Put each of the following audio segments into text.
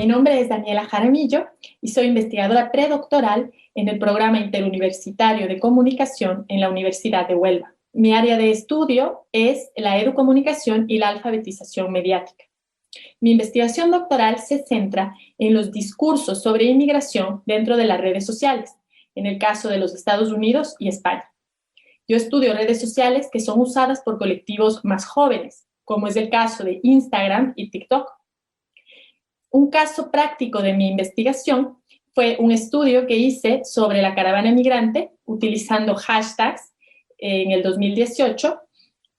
Mi nombre es Daniela Jaramillo y soy investigadora predoctoral en el Programa Interuniversitario de Comunicación en la Universidad de Huelva. Mi área de estudio es la educomunicación y la alfabetización mediática. Mi investigación doctoral se centra en los discursos sobre inmigración dentro de las redes sociales, en el caso de los Estados Unidos y España. Yo estudio redes sociales que son usadas por colectivos más jóvenes, como es el caso de Instagram y TikTok. Un caso práctico de mi investigación fue un estudio que hice sobre la caravana migrante utilizando hashtags en el 2018,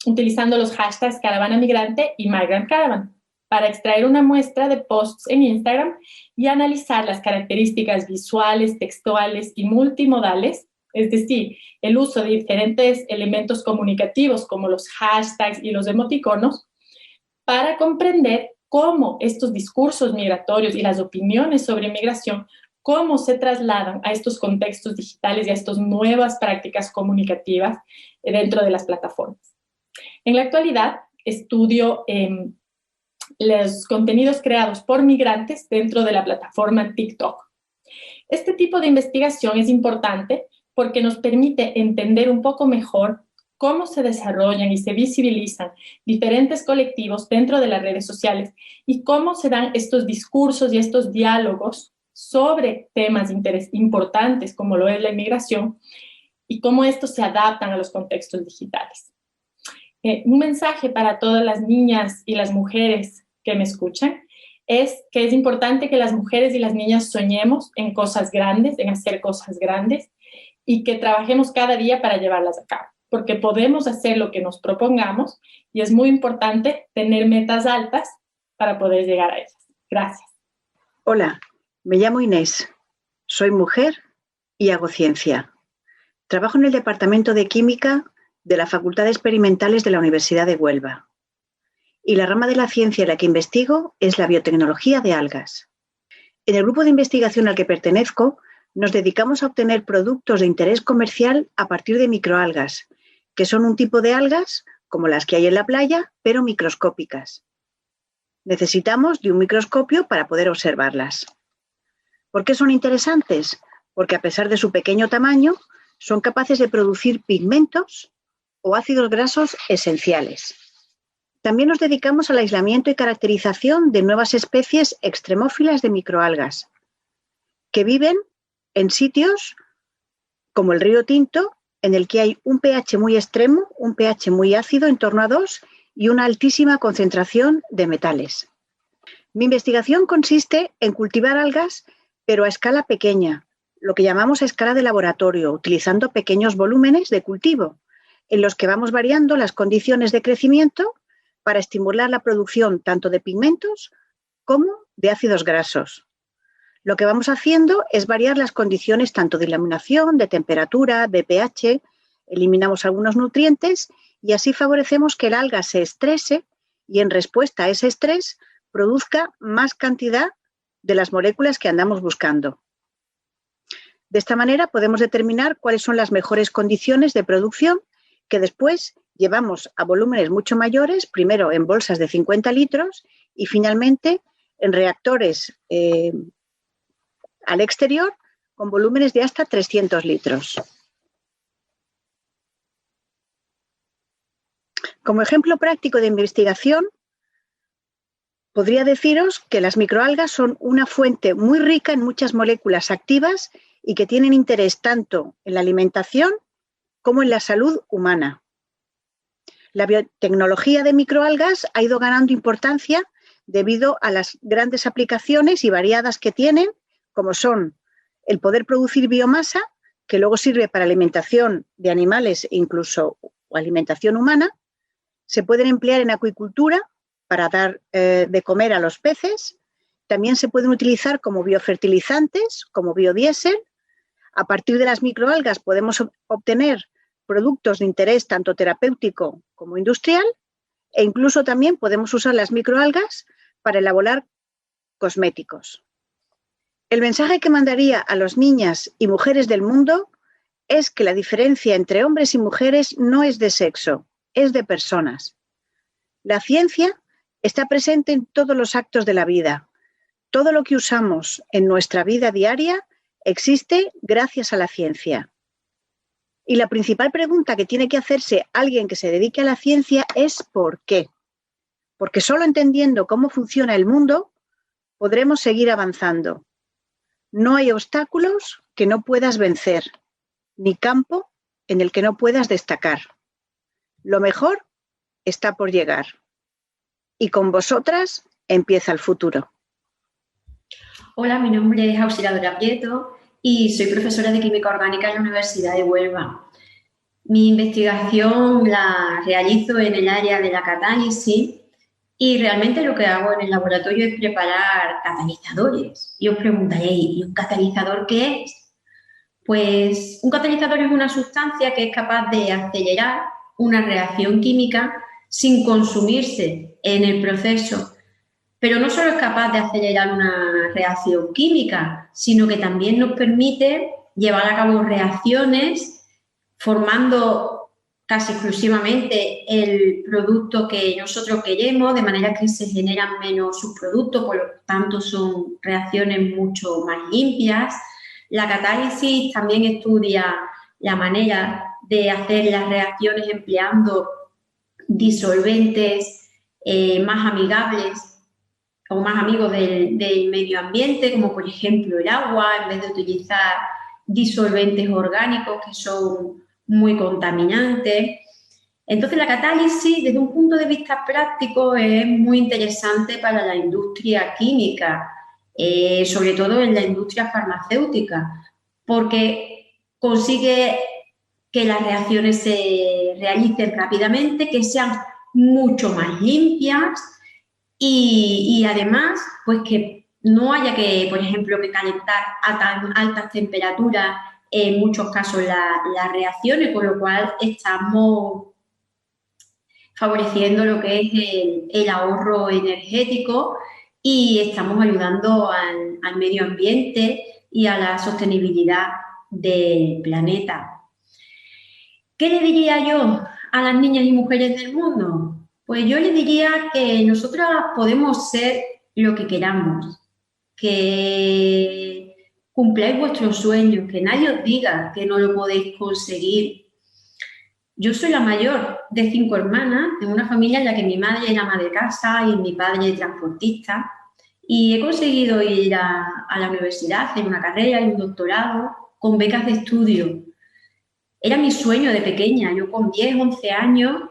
utilizando los hashtags caravana migrante y migrant caravan para extraer una muestra de posts en Instagram y analizar las características visuales, textuales y multimodales, es decir, el uso de diferentes elementos comunicativos como los hashtags y los emoticonos, para comprender cómo estos discursos migratorios y las opiniones sobre migración, cómo se trasladan a estos contextos digitales y a estas nuevas prácticas comunicativas dentro de las plataformas. En la actualidad, estudio los contenidos creados por migrantes dentro de la plataforma TikTok. Este tipo de investigación es importante porque nos permite entender un poco mejor cómo se desarrollan y se visibilizan diferentes colectivos dentro de las redes sociales y cómo se dan estos discursos y estos diálogos sobre temas importantes como lo es la inmigración y cómo estos se adaptan a los contextos digitales. Un mensaje para todas las niñas y las mujeres que me escuchan es que es importante que las mujeres y las niñas soñemos en cosas grandes, en hacer cosas grandes y que trabajemos cada día para llevarlas a cabo, porque podemos hacer lo que nos propongamos y es muy importante tener metas altas para poder llegar a ellas. Gracias. Hola, me llamo Inés, soy mujer y hago ciencia. Trabajo en el Departamento de Química de la Facultad de Experimentales de la Universidad de Huelva. Y la rama de la ciencia en la que investigo es la biotecnología de algas. En el grupo de investigación al que pertenezco, nos dedicamos a obtener productos de interés comercial a partir de microalgas, que son un tipo de algas como las que hay en la playa, pero microscópicas. Necesitamos de un microscopio para poder observarlas. ¿Por qué son interesantes? Porque a pesar de su pequeño tamaño, son capaces de producir pigmentos o ácidos grasos esenciales. También nos dedicamos al aislamiento y caracterización de nuevas especies extremófilas de microalgas, que viven en sitios como el río Tinto, en el que hay un pH muy extremo, un pH muy ácido en torno a 2 y una altísima concentración de metales. Mi investigación consiste en cultivar algas, pero a escala pequeña, lo que llamamos a escala de laboratorio, utilizando pequeños volúmenes de cultivo, en los que vamos variando las condiciones de crecimiento para estimular la producción tanto de pigmentos como de ácidos grasos. Lo que vamos haciendo es variar las condiciones tanto de iluminación, de temperatura, de pH, eliminamos algunos nutrientes y así favorecemos que el alga se estrese y en respuesta a ese estrés produzca más cantidad de las moléculas que andamos buscando. De esta manera podemos determinar cuáles son las mejores condiciones de producción que después llevamos a volúmenes mucho mayores, primero en bolsas de 50 litros y finalmente en reactores al exterior con volúmenes de hasta 300 litros. Como ejemplo práctico de investigación, podría deciros que las microalgas son una fuente muy rica en muchas moléculas activas y que tienen interés tanto en la alimentación como en la salud humana. La biotecnología de microalgas ha ido ganando importancia debido a las grandes aplicaciones y variadas que tienen, como son el poder producir biomasa, que luego sirve para alimentación de animales e incluso alimentación humana. Se pueden emplear en acuicultura para dar de comer a los peces. También se pueden utilizar como biofertilizantes, como biodiesel. A partir de las microalgas podemos obtener productos de interés tanto terapéutico como industrial e incluso también podemos usar las microalgas para elaborar cosméticos. El mensaje que mandaría a las niñas y mujeres del mundo es que la diferencia entre hombres y mujeres no es de sexo, es de personas. La ciencia está presente en todos los actos de la vida, Todo lo que usamos en nuestra vida diaria existe gracias a la ciencia. Y la principal pregunta que tiene que hacerse alguien que se dedique a la ciencia es ¿por qué? Porque solo entendiendo cómo funciona el mundo podremos seguir avanzando. No hay obstáculos que no puedas vencer, ni campo en el que no puedas destacar. Lo mejor está por llegar. Y con vosotras empieza el futuro. Hola, mi nombre es Auxiliadora Prieto y soy profesora de Química Orgánica en la Universidad de Huelva. Mi investigación la realizo en el área de la catálisis y realmente lo que hago en el laboratorio es preparar catalizadores. Y os preguntaréis, ¿y un catalizador qué es? Pues un catalizador es una sustancia que es capaz de acelerar una reacción química sin consumirse en el proceso. Pero no solo es capaz de acelerar una reacción química, sino que también nos permite llevar a cabo reacciones formando casi exclusivamente el producto que nosotros queremos, de manera que se generan menos subproductos, por lo tanto son reacciones mucho más limpias. La catálisis también estudia la manera de hacer las reacciones empleando disolventes más amigables o más amigos del medio ambiente, como por ejemplo el agua, en vez de utilizar disolventes orgánicos que son muy contaminantes. Entonces la catálisis, desde un punto de vista práctico, es muy interesante para la industria química, sobre todo en la industria farmacéutica, porque consigue que las reacciones se realicen rápidamente, que sean mucho más limpias y además, pues que no haya que, por ejemplo, que calentar a tan altas temperaturas en muchos casos las reacciones, con lo cual estamos favoreciendo lo que es el ahorro energético y estamos ayudando al medio ambiente y a la sostenibilidad del planeta. ¿Qué le diría yo a las niñas y mujeres del mundo? Pues yo les diría que nosotras podemos ser lo que queramos, que cumpláis vuestros sueños, que nadie os diga que no lo podéis conseguir. Yo soy la mayor de 5 hermanas, en una familia en la que mi madre era ama de casa y mi padre transportista, y he conseguido ir a la universidad, hacer una carrera y un doctorado con becas de estudio. Era mi sueño de pequeña. Yo con 10, 11 años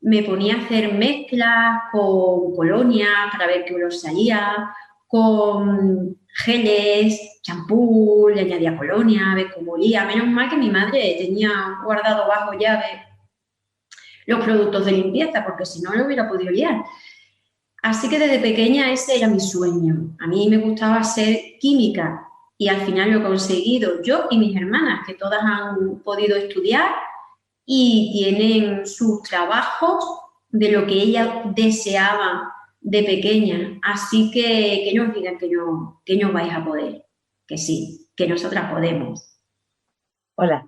me ponía a hacer mezclas con colonia para ver qué olor salía, con geles, champú, le añadía colonia, a ver cómo olía. Menos mal que mi madre tenía guardado bajo llave los productos de limpieza, porque si no lo hubiera podido liar. Así que desde pequeña ese era mi sueño. A mí me gustaba ser química y al final lo he conseguido yo y mis hermanas, que todas han podido estudiar y tienen sus trabajos de lo que ellas deseaban de pequeña. Así que no os digan que no vais a poder, que sí, que nosotras podemos. Hola,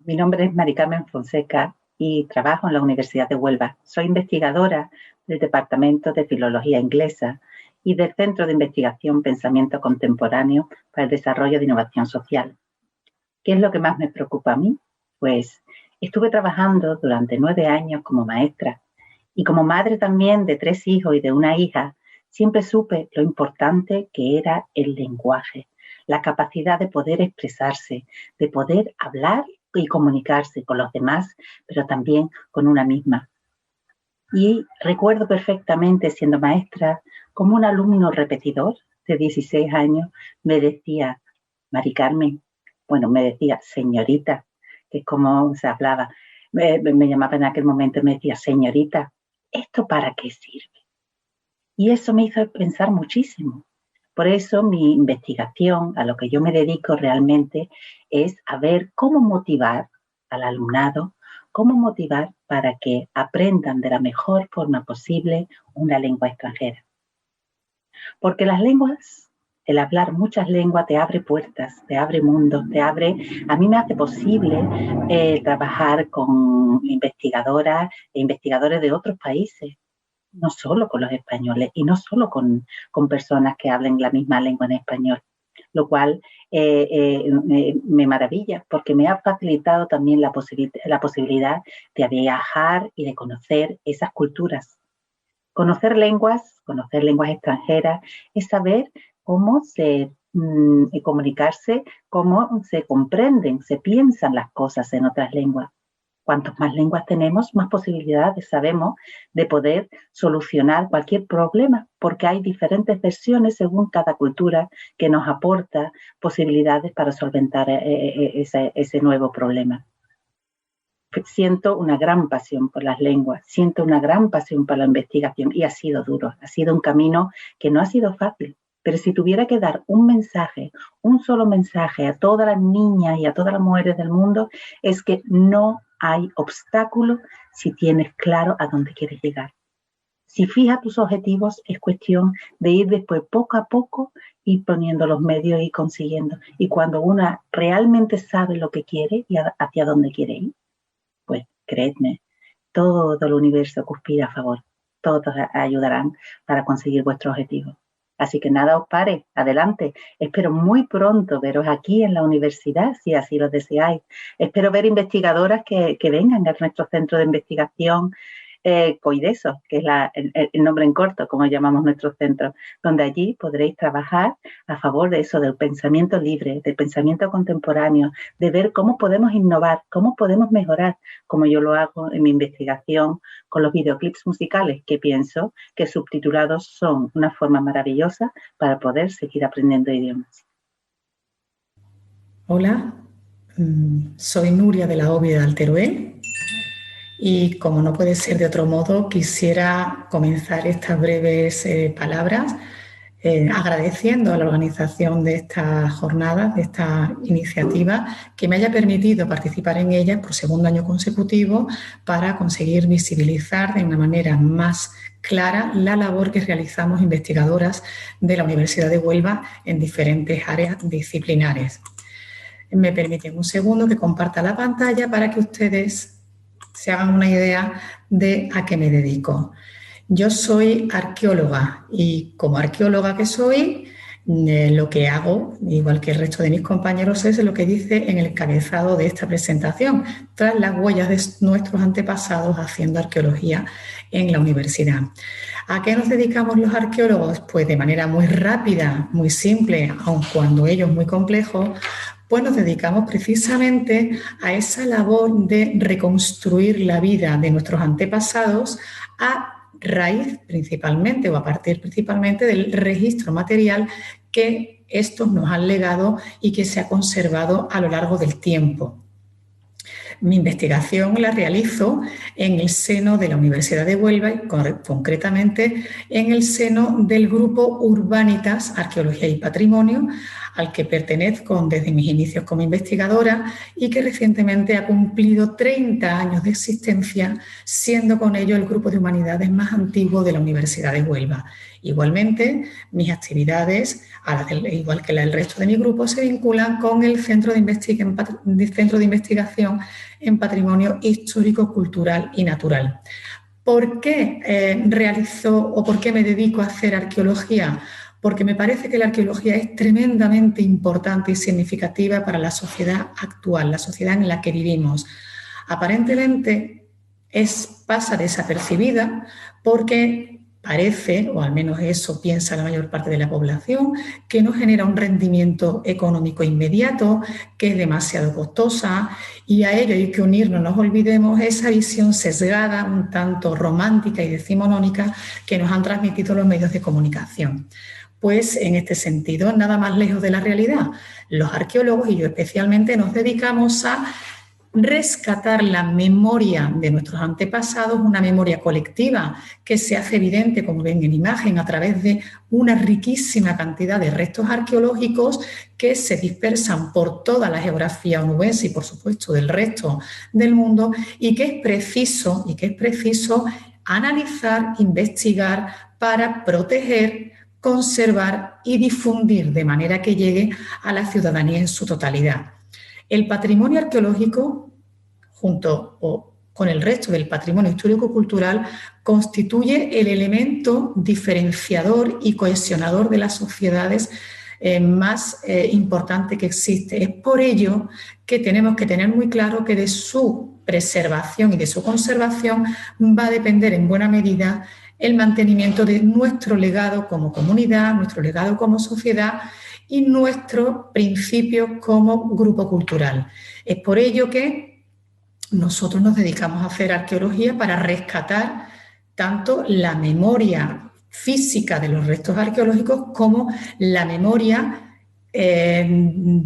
mi nombre es Mari Carmen Fonseca y trabajo en la Universidad de Huelva. Soy investigadora del Departamento de Filología Inglesa y del Centro de Investigación Pensamiento Contemporáneo para el Desarrollo de Innovación Social. ¿Qué es lo que más me preocupa a mí? Pues estuve trabajando durante 9 años como maestra y como madre también de 3 hijos y de una hija, siempre supe lo importante que era el lenguaje, la capacidad de poder expresarse, de poder hablar y comunicarse con los demás, pero también con una misma. Y recuerdo perfectamente, siendo maestra, como un alumno repetidor de 16 años me decía, Mari Carmen, me decía señorita, que es como se hablaba, me llamaba en aquel momento y me decía, señorita, ¿esto para qué sirve? Y eso me hizo pensar muchísimo. Por eso mi investigación, a lo que yo me dedico realmente, es a ver cómo motivar al alumnado, cómo motivar para que aprendan de la mejor forma posible una lengua extranjera. Porque las lenguas, el hablar muchas lenguas te abre puertas, te abre mundos, a mí me hace posible trabajar con investigadoras e investigadores de otros países. no solo con los españoles y no solo con personas que hablen la misma lengua en español, lo cual me maravilla porque me ha facilitado también la posibilidad de viajar y de conocer esas culturas. Conocer lenguas extranjeras es saber cómo comunicarse, cómo se comprenden, se piensan las cosas en otras lenguas. Cuantas más lenguas tenemos, más posibilidades sabemos de poder solucionar cualquier problema, porque hay diferentes versiones según cada cultura que nos aporta posibilidades para solventar ese nuevo problema. Siento una gran pasión por las lenguas, siento una gran pasión por la investigación y ha sido duro, ha sido un camino que no ha sido fácil. Pero si tuviera que dar un mensaje, un solo mensaje a todas las niñas y a todas las mujeres del mundo, es que no hay obstáculo si tienes claro a dónde quieres llegar. Si fijas tus objetivos, es cuestión de ir después poco a poco y poniendo los medios y consiguiendo. Y cuando una realmente sabe lo que quiere y hacia dónde quiere ir, pues creedme, todo el universo conspira a favor. Todos ayudarán para conseguir vuestro objetivo. Así que nada os pare, adelante. Espero muy pronto veros aquí en la universidad, si así lo deseáis. Espero ver investigadoras que vengan a nuestro centro de investigación COIDESO, que es el nombre en corto, como llamamos nuestro centro, donde allí podréis trabajar a favor de eso, del pensamiento libre, del pensamiento contemporáneo, de ver cómo podemos innovar, cómo podemos mejorar, como yo lo hago en mi investigación con los videoclips musicales, que pienso que subtitulados son una forma maravillosa para poder seguir aprendiendo idiomas. Hola, soy Nuria de la OBI de Alteroé. Y como no puede ser de otro modo, quisiera comenzar estas breves palabras agradeciendo a la organización de esta jornada, de esta iniciativa, que me haya permitido participar en ella por segundo año consecutivo para conseguir visibilizar de una manera más clara la labor que realizamos investigadoras de la Universidad de Huelva en diferentes áreas disciplinares. Me permiten un segundo que comparta la pantalla para que ustedes se hagan una idea de a qué me dedico. Yo soy arqueóloga y como arqueóloga que soy, lo que hago, igual que el resto de mis compañeros, es lo que dice en el encabezado de esta presentación, tras las huellas de nuestros antepasados haciendo arqueología en la universidad. ¿A qué nos dedicamos los arqueólogos? Pues de manera muy rápida, muy simple, aun cuando ello es muy complejo, pues nos dedicamos precisamente a esa labor de reconstruir la vida de nuestros antepasados a raíz principalmente o a partir principalmente del registro material que estos nos han legado y que se ha conservado a lo largo del tiempo. Mi investigación la realizo en el seno de la Universidad de Huelva y concretamente en el seno del grupo Urbanitas, Arqueología y Patrimonio, al que pertenezco desde mis inicios como investigadora y que recientemente ha cumplido 30 años de existencia, siendo con ello el grupo de humanidades más antiguo de la Universidad de Huelva. Igualmente, mis actividades, igual que la del resto de mi grupo, se vinculan con el Centro de Investigación en Patrimonio Histórico, Cultural y Natural. ¿Por qué realizo o por qué me dedico a hacer arqueología? Porque me parece que la arqueología es tremendamente importante y significativa para la sociedad actual, la sociedad en la que vivimos. Aparentemente pasa desapercibida porque parece, o al menos eso piensa la mayor parte de la población, que no genera un rendimiento económico inmediato, que es demasiado costosa, y a ello hay que unir, no nos olvidemos, esa visión sesgada, un tanto romántica y decimonónica que nos han transmitido los medios de comunicación. Pues en este sentido, nada más lejos de la realidad. Los arqueólogos, y yo especialmente, nos dedicamos a rescatar la memoria de nuestros antepasados, una memoria colectiva que se hace evidente, como ven en imagen, a través de una riquísima cantidad de restos arqueológicos que se dispersan por toda la geografía onubense y, por supuesto, del resto del mundo, y que es preciso analizar, investigar para proteger, conservar y difundir de manera que llegue a la ciudadanía en su totalidad. El patrimonio arqueológico, junto o con el resto del patrimonio histórico-cultural, constituye el elemento diferenciador y cohesionador de las sociedades más importante que existe. Es por ello que tenemos que tener muy claro que de su preservación y de su conservación va a depender en buena medida el mantenimiento de nuestro legado como comunidad, nuestro legado como sociedad y nuestros principios como grupo cultural. Es por ello que nosotros nos dedicamos a hacer arqueología para rescatar tanto la memoria física de los restos arqueológicos como la memoria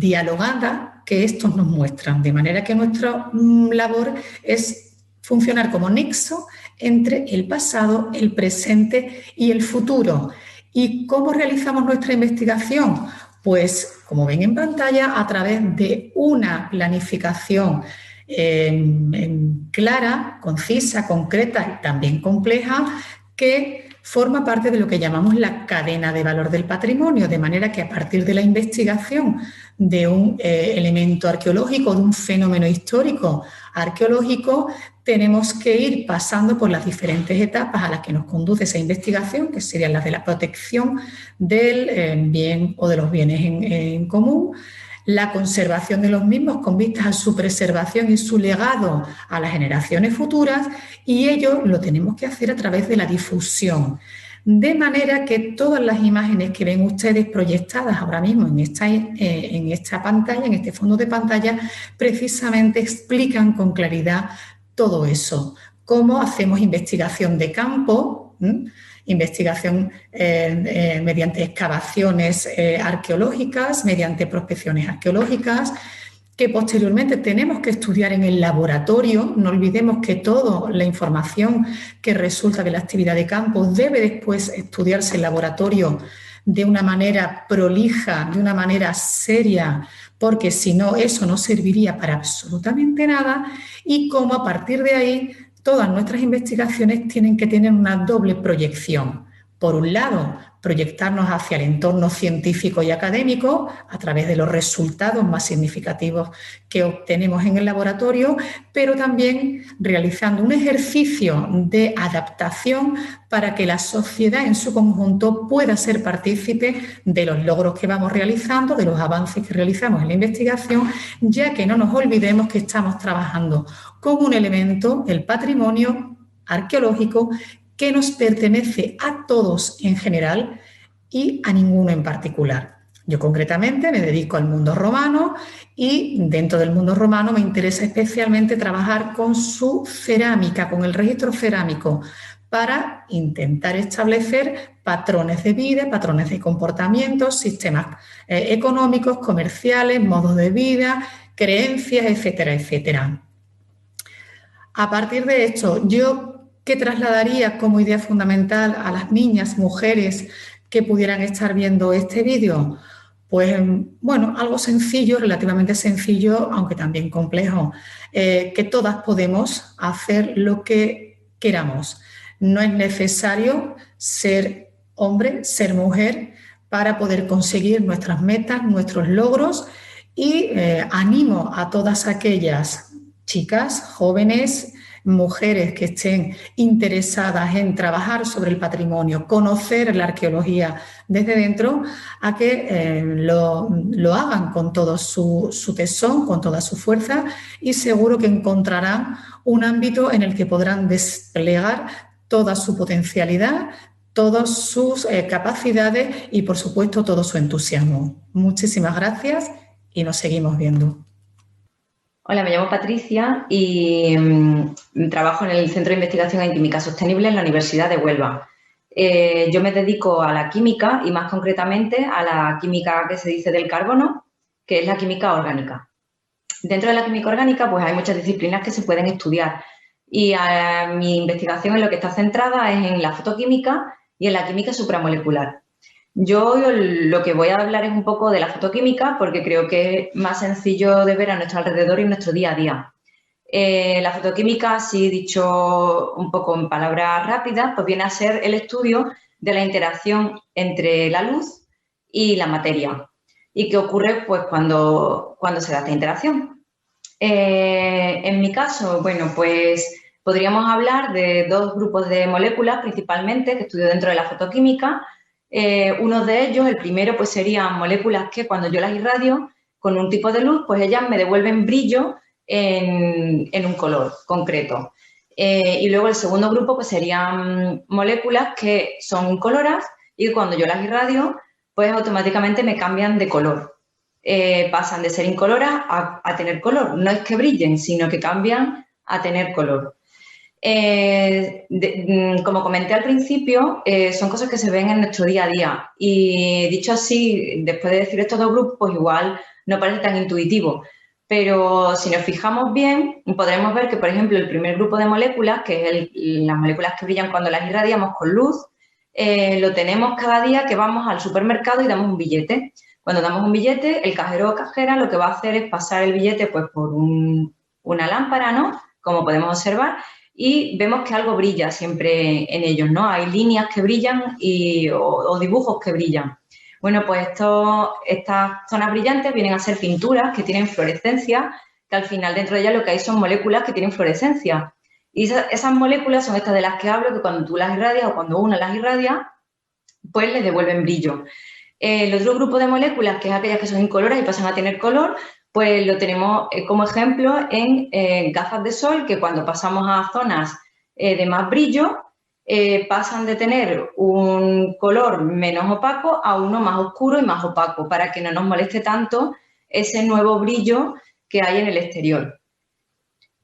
dialogada que estos nos muestran. De manera que nuestra labor es funcionar como nexo entre el pasado, el presente y el futuro. ¿Y cómo realizamos nuestra investigación? Pues, como ven en pantalla, a través de una planificación clara, concisa, concreta y también compleja, que forma parte de lo que llamamos la cadena de valor del patrimonio, de manera que a partir de la investigación de un elemento arqueológico, de un fenómeno histórico arqueológico, tenemos que ir pasando por las diferentes etapas a las que nos conduce esa investigación, que serían las de la protección del bien o de los bienes en común, la conservación de los mismos con vistas a su preservación y su legado a las generaciones futuras, y ello lo tenemos que hacer a través de la difusión. De manera que todas las imágenes que ven ustedes proyectadas ahora mismo en esta pantalla, en este fondo de pantalla, precisamente explican con claridad todo eso. Cómo hacemos investigación de campo, investigación mediante excavaciones arqueológicas, mediante prospecciones arqueológicas, que posteriormente tenemos que estudiar en el laboratorio. No olvidemos que toda la información que resulta de la actividad de campo debe después estudiarse en laboratorio de una manera prolija, de una manera seria, porque si no, eso no serviría para absolutamente nada, y cómo a partir de ahí todas nuestras investigaciones tienen que tener una doble proyección. Por un lado, proyectarnos hacia el entorno científico y académico a través de los resultados más significativos que obtenemos en el laboratorio, pero también realizando un ejercicio de adaptación para que la sociedad en su conjunto pueda ser partícipe de los logros que vamos realizando, de los avances que realizamos en la investigación, ya que no nos olvidemos que estamos trabajando con un elemento, el patrimonio arqueológico, que nos pertenece a todos en general y a ninguno en particular. Yo concretamente me dedico al mundo romano y dentro del mundo romano me interesa especialmente trabajar con su cerámica, con el registro cerámico, para intentar establecer patrones de vida, patrones de comportamiento, sistemas económicos, comerciales, modos de vida, creencias, etcétera, etcétera. A partir de esto, yo ¿qué trasladaría como idea fundamental a las niñas, mujeres que pudieran estar viendo este vídeo? Pues, bueno, algo sencillo, relativamente sencillo, aunque también complejo, que todas podemos hacer lo que queramos. No es necesario ser hombre, ser mujer, para poder conseguir nuestras metas, nuestros logros, y animo a todas aquellas chicas, jóvenes, mujeres que estén interesadas en trabajar sobre el patrimonio, conocer la arqueología desde dentro, a que lo hagan con todo su tesón, con toda su fuerza, y seguro que encontrarán un ámbito en el que podrán desplegar toda su potencialidad, todas sus capacidades y, por supuesto, todo su entusiasmo. Muchísimas gracias y nos seguimos viendo. Hola, me llamo Patricia y trabajo en el Centro de Investigación en Química Sostenible en la Universidad de Huelva. Yo me dedico a la química y más concretamente a la química que se dice del carbono, que es la química orgánica. Dentro de la química orgánica pues hay muchas disciplinas que se pueden estudiar y mi investigación en lo que está centrada es en la fotoquímica y en la química supramolecular. Yo lo que voy a hablar es un poco de la fotoquímica porque creo que es más sencillo de ver a nuestro alrededor y en nuestro día a día. La fotoquímica, así dicho un poco en palabras rápidas, pues viene a ser el estudio de la interacción entre la luz y la materia. ¿Y qué ocurre pues, cuando se da esta interacción? En mi caso, bueno, pues Podríamos hablar de dos grupos de moléculas principalmente que estudio dentro de la fotoquímica. Uno de ellos, el primero, pues serían moléculas que cuando yo las irradio con un tipo de luz, pues ellas me devuelven brillo en un color concreto. Y luego el segundo grupo, pues serían moléculas que son incoloras y cuando yo las irradio, pues automáticamente me cambian de color. Pasan de ser incoloras a tener color. No es que brillen, sino que cambian a tener color. Como comenté al principio, son cosas que se ven en nuestro día a día y dicho así, después de decir estos dos grupos, pues igual no parece tan intuitivo, pero si nos fijamos bien, podremos ver que, por ejemplo, el primer grupo de moléculas, que es las moléculas que brillan cuando las irradiamos con luz, lo tenemos cada día que vamos al supermercado y damos un billete. Cuando damos un billete, el cajero o cajera lo que va a hacer es pasar el billete pues, por una lámpara, ¿no? Como podemos observar, y vemos que algo brilla siempre en ellos, ¿no? Hay líneas que brillan o dibujos que brillan. Bueno, pues estas zonas brillantes vienen a ser pinturas que tienen fluorescencia, que al final dentro de ellas lo que hay son moléculas que tienen fluorescencia. Y esas moléculas son estas de las que hablo, que cuando tú las irradias o cuando una las irradia, pues les devuelven brillo. El otro grupo de moléculas, que es aquellas que son incoloras y pasan a tener color, pues lo tenemos como ejemplo en gafas de sol, que cuando pasamos a zonas de más brillo, pasan de tener un color menos opaco a uno más oscuro y más opaco, para que no nos moleste tanto ese nuevo brillo que hay en el exterior.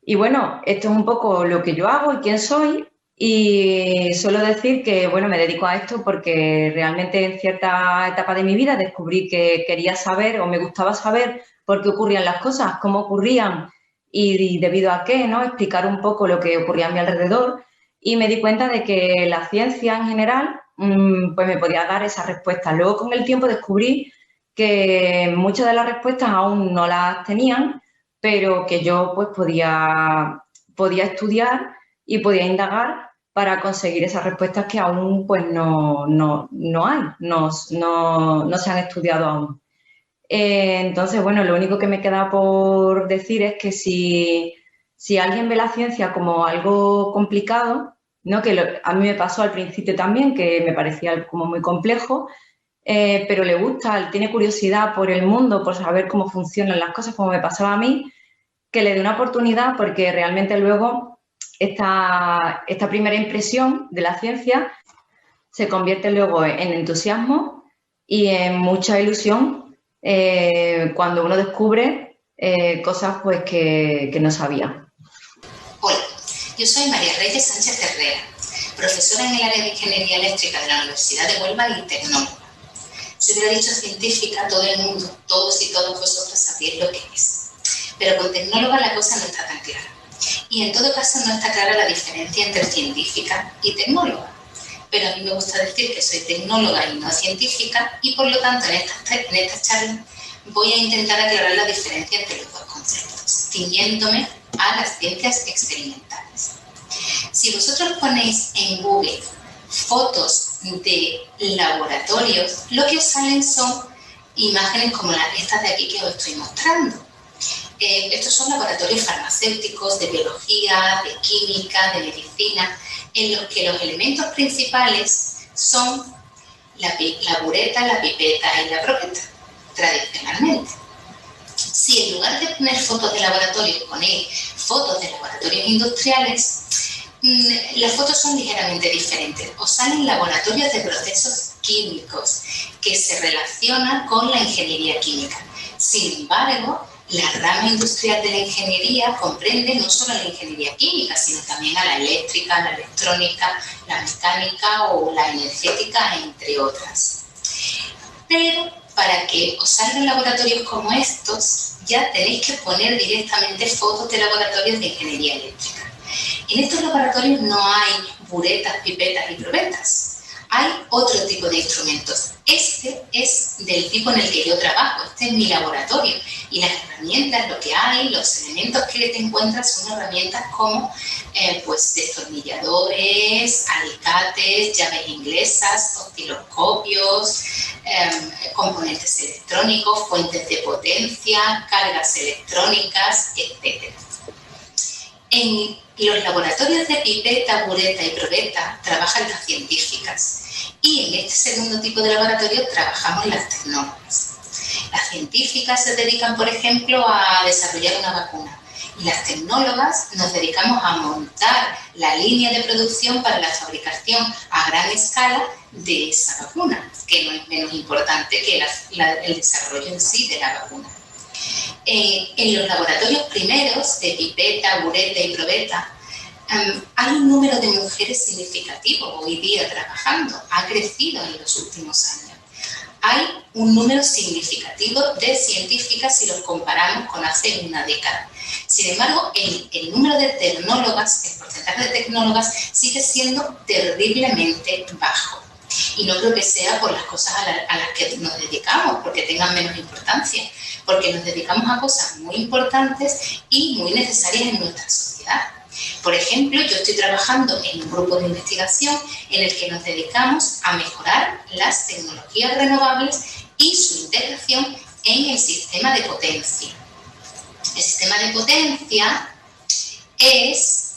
Y bueno, esto es un poco lo que yo hago y quién soy. Y suelo decir que, bueno, me dedico a esto porque realmente en cierta etapa de mi vida descubrí que quería saber o me gustaba saber por qué ocurrían las cosas, cómo ocurrían y debido a qué, ¿no? Explicar un poco lo que ocurría a mi alrededor y me di cuenta de que la ciencia en general pues me podía dar esas respuestas. Luego con el tiempo descubrí que muchas de las respuestas aún no las tenían, pero que yo pues podía estudiar y podía indagar para conseguir esas respuestas que aún pues no hay, no se han estudiado aún. Entonces, bueno, lo único que me queda por decir es que si alguien ve la ciencia como algo complicado, ¿no? Que a mí me pasó al principio también, que me parecía como muy complejo, pero le gusta, tiene curiosidad por el mundo, por saber cómo funcionan las cosas, como me pasaba a mí, que le dé una oportunidad porque realmente luego esta primera impresión de la ciencia se convierte luego en entusiasmo y en mucha ilusión cuando uno descubre cosas pues, que no sabía. Hola, yo soy María Reyes Sánchez Herrera, profesora en el área de Ingeniería Eléctrica de la Universidad de Huelva y tecnóloga. Si hubiera dicho científica, todo el mundo, todos y todas vosotras sabéis lo que es. Pero con tecnóloga la cosa no está tan clara. Y en todo caso no está clara la diferencia entre científica y tecnóloga. Pero a mí me gusta decir que soy tecnóloga y no científica y por lo tanto en esta charla voy a intentar aclarar la diferencia entre los dos conceptos, ciñéndome a las ciencias experimentales. Si vosotros ponéis en Google fotos de laboratorios, lo que os salen son imágenes como estas de aquí que os estoy mostrando. Estos son laboratorios farmacéuticos, de biología, de química, de medicina, en los que los elementos principales son la bureta, la pipeta y la probeta, tradicionalmente. Si en lugar de poner fotos de laboratorios ponéis fotos de laboratorios industriales, las fotos son ligeramente diferentes. Os salen laboratorios de procesos químicos que se relacionan con la ingeniería química. Sin embargo, la rama industrial de la ingeniería comprende no solo la ingeniería química, sino también a la eléctrica, la electrónica, la mecánica o la energética, entre otras. Pero para que os salgan laboratorios como estos, ya tenéis que poner directamente fotos de laboratorios de ingeniería eléctrica. En estos laboratorios no hay buretas, pipetas y probetas. Hay otro tipo de instrumentos. Este es del tipo en el que yo trabajo, este es mi laboratorio. Y las herramientas, lo que hay, los elementos que te encuentras son herramientas como pues destornilladores, alicates, llaves inglesas, osciloscopios, componentes electrónicos, fuentes de potencia, cargas electrónicas, etc. En Los laboratorios de pipeta, bureta y probeta trabajan las científicas y en este segundo tipo de laboratorio trabajamos las tecnólogas. Las científicas se dedican, por ejemplo, a desarrollar una vacuna y las tecnólogas nos dedicamos a montar la línea de producción para la fabricación a gran escala de esa vacuna, que no es menos importante que el desarrollo en sí de la vacuna. En los laboratorios primeros de pipeta, bureta y probeta hay un número de mujeres significativo hoy día trabajando, ha crecido en los últimos años. Hay un número significativo de científicas si los comparamos con hace una década. Sin embargo, el número de tecnólogas, el porcentaje de tecnólogas sigue siendo terriblemente bajo. Y no creo que sea por las cosas a las que nos dedicamos, porque tengan menos importancia, porque nos dedicamos a cosas muy importantes y muy necesarias en nuestra sociedad. Por ejemplo, yo estoy trabajando en un grupo de investigación en el que nos dedicamos a mejorar las tecnologías renovables y su integración en el sistema de potencia. El sistema de potencia es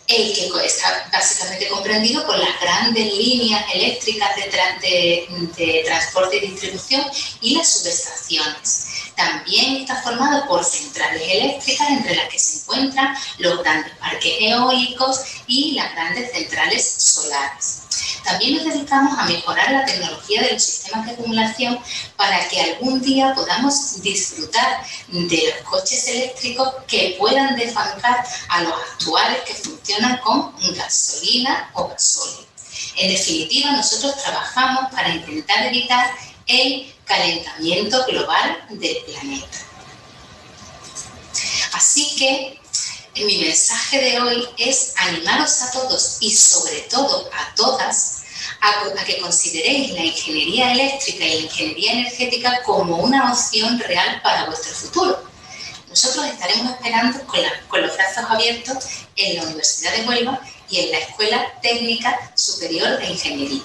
el que está básicamente comprendido por las grandes líneas eléctricas de transporte y distribución y las subestaciones. También está formado por centrales eléctricas, entre las que se encuentran los grandes parques eólicos y las grandes centrales solares. También nos dedicamos a mejorar la tecnología de los sistemas de acumulación para que algún día podamos disfrutar de los coches eléctricos que puedan desbancar a los actuales que funcionan con gasolina o gasóleo. En definitiva, nosotros trabajamos para intentar evitar el calentamiento global del planeta. Así que mi mensaje de hoy es animaros a todos y sobre todo a todas a que consideréis la ingeniería eléctrica y la ingeniería energética como una opción real para vuestro futuro. Nosotros estaremos esperando con los brazos abiertos en la Universidad de Huelva y en la Escuela Técnica Superior de Ingeniería.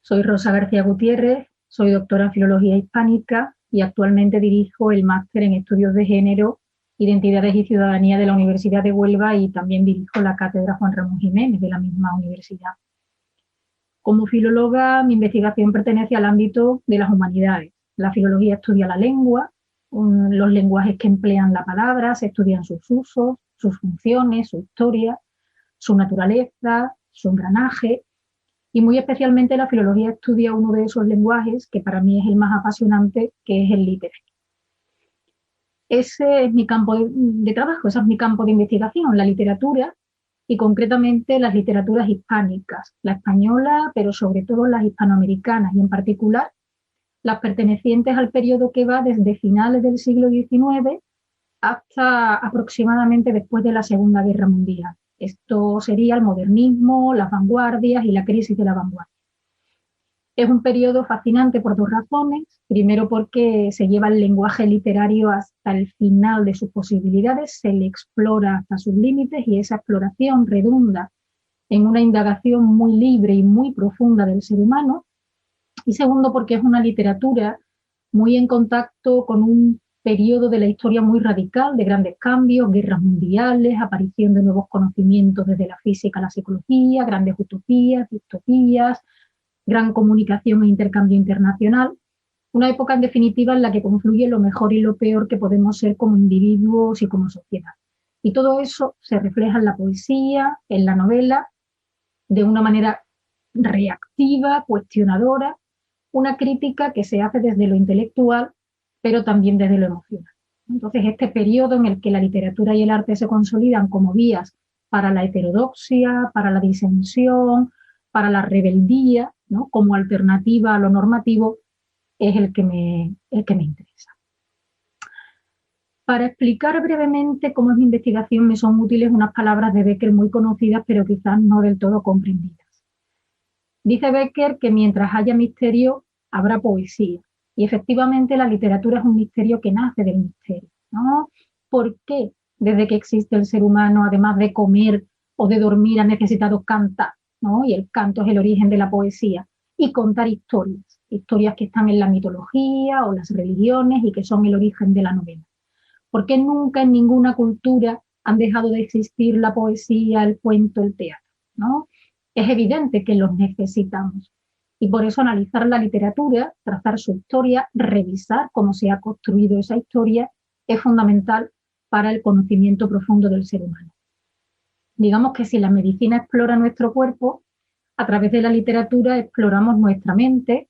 Soy Rosa García Gutiérrez, soy doctora en Filología Hispánica y actualmente dirijo el máster en Estudios de Género, Identidades y Ciudadanía de la Universidad de Huelva y también dirijo la Cátedra Juan Ramón Jiménez de la misma universidad. Como filóloga, mi investigación pertenece al ámbito de las humanidades. La filología estudia la lengua, los lenguajes que emplean la palabra, se estudian sus usos, sus funciones, su historia, su naturaleza, su engranaje. Y muy especialmente la filología estudia uno de esos lenguajes que para mí es el más apasionante, que es el literario. Ese es mi campo de trabajo, ese es mi campo de investigación, la literatura y concretamente las literaturas hispánicas, la española, pero sobre todo las hispanoamericanas y en particular las pertenecientes al periodo que va desde finales del siglo XIX hasta aproximadamente después de la Segunda Guerra Mundial. Esto sería el modernismo, las vanguardias y la crisis de la vanguardia. Es un periodo fascinante por dos razones. Primero, porque se lleva el lenguaje literario hasta el final de sus posibilidades, se le explora hasta sus límites y esa exploración redunda en una indagación muy libre y muy profunda del ser humano. Y segundo, porque es una literatura muy en contacto con un periodo de la historia muy radical, de grandes cambios, guerras mundiales, aparición de nuevos conocimientos desde la física a la psicología, grandes utopías, distopías, gran comunicación e intercambio internacional. Una época, en definitiva, en la que confluye lo mejor y lo peor que podemos ser como individuos y como sociedad. Y todo eso se refleja en la poesía, en la novela, de una manera reactiva, cuestionadora, una crítica que se hace desde lo intelectual, pero también desde lo emocional. Entonces, este periodo en el que la literatura y el arte se consolidan como vías para la heterodoxia, para la disensión, para la rebeldía, ¿no?, como alternativa a lo normativo, es el que me interesa. Para explicar brevemente cómo es mi investigación me son útiles unas palabras de Becker muy conocidas, pero quizás no del todo comprendidas. Dice Becker que mientras haya misterio, habrá poesía. Y efectivamente la literatura es un misterio que nace del misterio, ¿no? ¿Por qué desde que existe el ser humano, además de comer o de dormir, ha necesitado cantar, ¿no? Y el canto es el origen de la poesía. Y contar historias, historias que están en la mitología o las religiones y que son el origen de la novela. ¿Por qué nunca en ninguna cultura han dejado de existir la poesía, el cuento, el teatro, ¿no? Es evidente que los necesitamos. Y por eso analizar la literatura, trazar su historia, revisar cómo se ha construido esa historia, es fundamental para el conocimiento profundo del ser humano. Digamos que si la medicina explora nuestro cuerpo, a través de la literatura exploramos nuestra mente,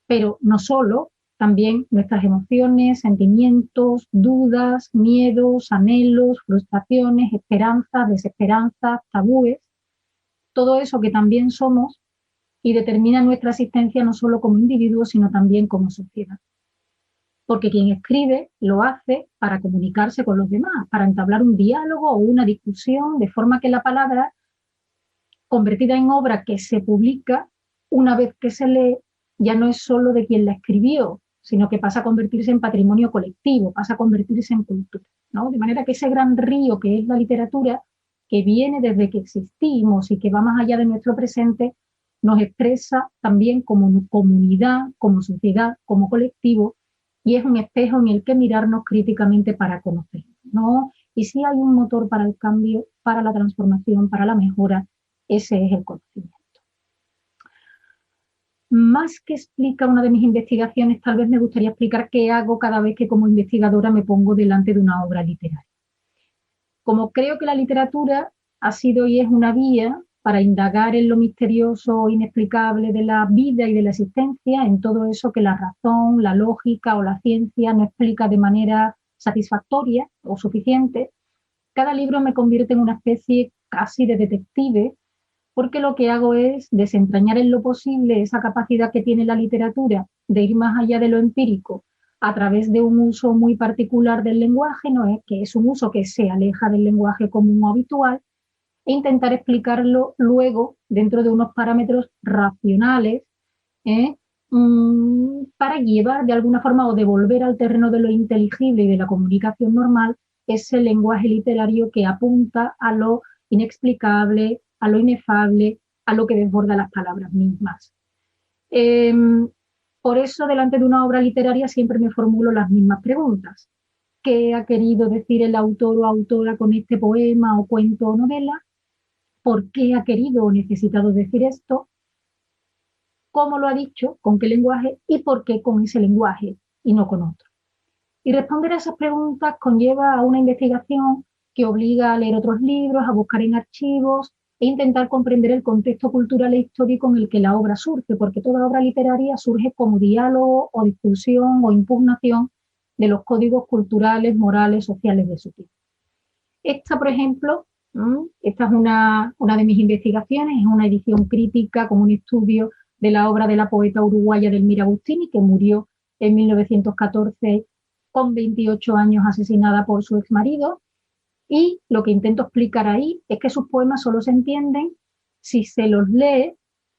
pero no solo, también nuestras emociones, sentimientos, dudas, miedos, anhelos, frustraciones, esperanzas, desesperanzas, tabúes, todo eso que también somos y determina nuestra existencia no solo como individuos, sino también como sociedad. Porque quien escribe lo hace para comunicarse con los demás, para entablar un diálogo o una discusión, de forma que la palabra, convertida en obra que se publica, una vez que se lee, ya no es solo de quien la escribió, sino que pasa a convertirse en patrimonio colectivo, pasa a convertirse en cultura, ¿no? De manera que ese gran río que es la literatura, que viene desde que existimos y que va más allá de nuestro presente, nos expresa también como comunidad, como sociedad, como colectivo, y es un espejo en el que mirarnos críticamente para conocer, ¿no? Y si hay un motor para el cambio, para la transformación, para la mejora, ese es el conocimiento. Más que explica una de mis investigaciones, tal vez me gustaría explicar qué hago cada vez que como investigadora me pongo delante de una obra literaria. Como creo que la literatura ha sido y es una vía para indagar en lo misterioso, inexplicable de la vida y de la existencia, en todo eso que la razón, la lógica o la ciencia no explica de manera satisfactoria o suficiente, cada libro me convierte en una especie casi de detective, porque lo que hago es desentrañar en lo posible esa capacidad que tiene la literatura de ir más allá de lo empírico a través de un uso muy particular del lenguaje, ¿no? Que es un uso que se aleja del lenguaje común o habitual, e intentar explicarlo luego dentro de unos parámetros racionales, para llevar de alguna forma o devolver al terreno de lo inteligible y de la comunicación normal ese lenguaje literario que apunta a lo inexplicable, a lo inefable, a lo que desborda las palabras mismas. Por eso, delante de una obra literaria siempre me formulo las mismas preguntas. ¿Qué ha querido decir el autor o autora con este poema o cuento o novela? ¿Por qué ha querido o necesitado decir esto? ¿Cómo lo ha dicho? ¿Con qué lenguaje? ¿Y por qué con ese lenguaje y no con otro? Y responder a esas preguntas conlleva a una investigación que obliga a leer otros libros, a buscar en archivos e intentar comprender el contexto cultural e histórico en el que la obra surge, porque toda obra literaria surge como diálogo o discusión o impugnación de los códigos culturales, morales, sociales de su tiempo. Esta, por ejemplo, esta es una de mis investigaciones, es una edición crítica como un estudio de la obra de la poeta uruguaya Delmira Agustini, que murió en 1914 con 28 años asesinada por su exmarido. Y lo que intento explicar ahí es que sus poemas solo se entienden si se los lee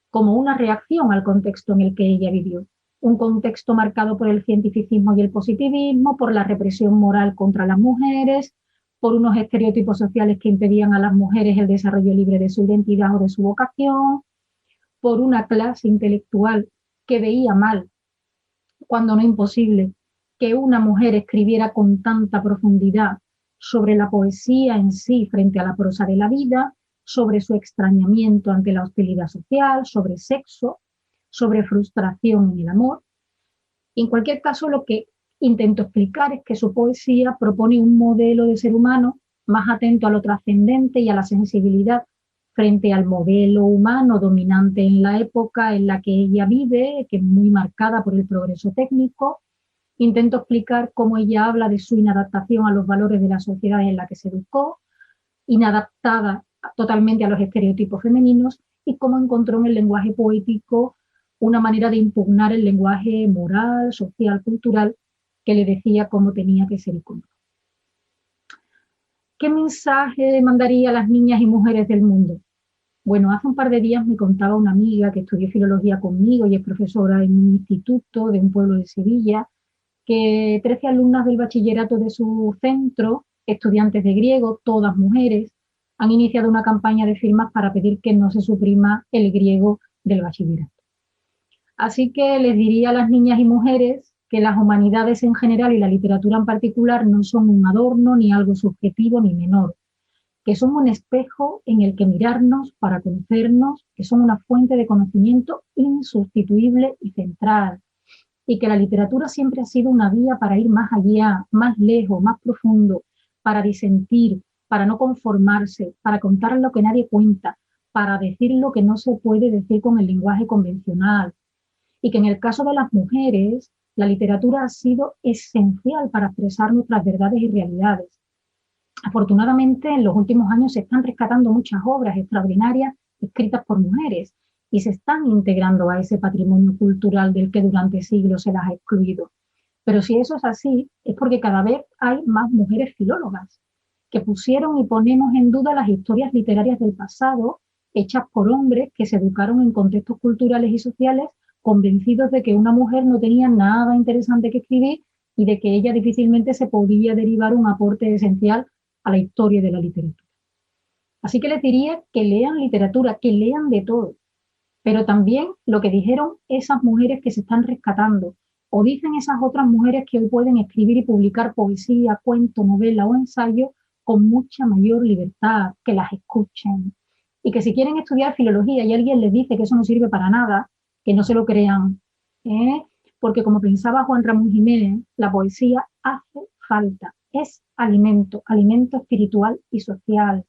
como una reacción al contexto en el que ella vivió. Un contexto marcado por el cientificismo y el positivismo, por la represión moral contra las mujeres, por unos estereotipos sociales que impedían a las mujeres el desarrollo libre de su identidad o de su vocación, por una clase intelectual que veía mal, cuando no imposible, que una mujer escribiera con tanta profundidad sobre la poesía en sí frente a la prosa de la vida, sobre su extrañamiento ante la hostilidad social, sobre sexo, sobre frustración en el amor. En cualquier caso, lo que intento explicar es que su poesía propone un modelo de ser humano más atento a lo trascendente y a la sensibilidad frente al modelo humano dominante en la época en la que ella vive, que es muy marcada por el progreso técnico. Intento explicar cómo ella habla de su inadaptación a los valores de la sociedad en la que se educó, inadaptada totalmente a los estereotipos femeninos, y cómo encontró en el lenguaje poético una manera de impugnar el lenguaje moral, social, cultural, que le decía cómo tenía que ser y cómo. ¿Qué mensaje mandaría a las niñas y mujeres del mundo? Bueno, hace un par de días me contaba una amiga que estudió filología conmigo y es profesora en un instituto de un pueblo de Sevilla, que 13 alumnas del bachillerato de su centro, estudiantes de griego, todas mujeres, han iniciado una campaña de firmas para pedir que no se suprima el griego del bachillerato. Así que les diría a las niñas y mujeres que las humanidades en general y la literatura en particular no son un adorno, ni algo subjetivo, ni menor, que son un espejo en el que mirarnos para conocernos, que son una fuente de conocimiento insustituible y central, y que la literatura siempre ha sido una vía para ir más allá, más lejos, más profundo, para disentir, para no conformarse, para contar lo que nadie cuenta, para decir lo que no se puede decir con el lenguaje convencional, y que en el caso de las mujeres, la literatura ha sido esencial para expresar nuestras verdades y realidades. Afortunadamente, en los últimos años se están rescatando muchas obras extraordinarias escritas por mujeres y se están integrando a ese patrimonio cultural del que durante siglos se las ha excluido. Pero si eso es así, es porque cada vez hay más mujeres filólogas que pusieron y ponemos en duda las historias literarias del pasado, hechas por hombres que se educaron en contextos culturales y sociales, convencidos de que una mujer no tenía nada interesante que escribir y de que ella difícilmente se podía derivar un aporte esencial a la historia de la literatura. Así que les diría que lean literatura, que lean de todo, pero también lo que dijeron esas mujeres que se están rescatando, o dicen esas otras mujeres que hoy pueden escribir y publicar poesía, cuento, novela o ensayo con mucha mayor libertad, que las escuchen, y que si quieren estudiar filología y alguien les dice que eso no sirve para nada, que no se lo crean, porque como pensaba Juan Ramón Jiménez, la poesía hace falta, es alimento, alimento espiritual y social.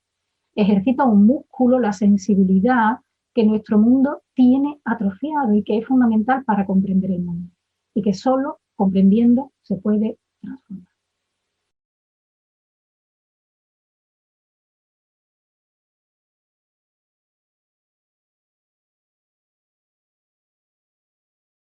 Ejercita un músculo, la sensibilidad que nuestro mundo tiene atrofiado y que es fundamental para comprender el mundo. Y que solo comprendiendo se puede transformar.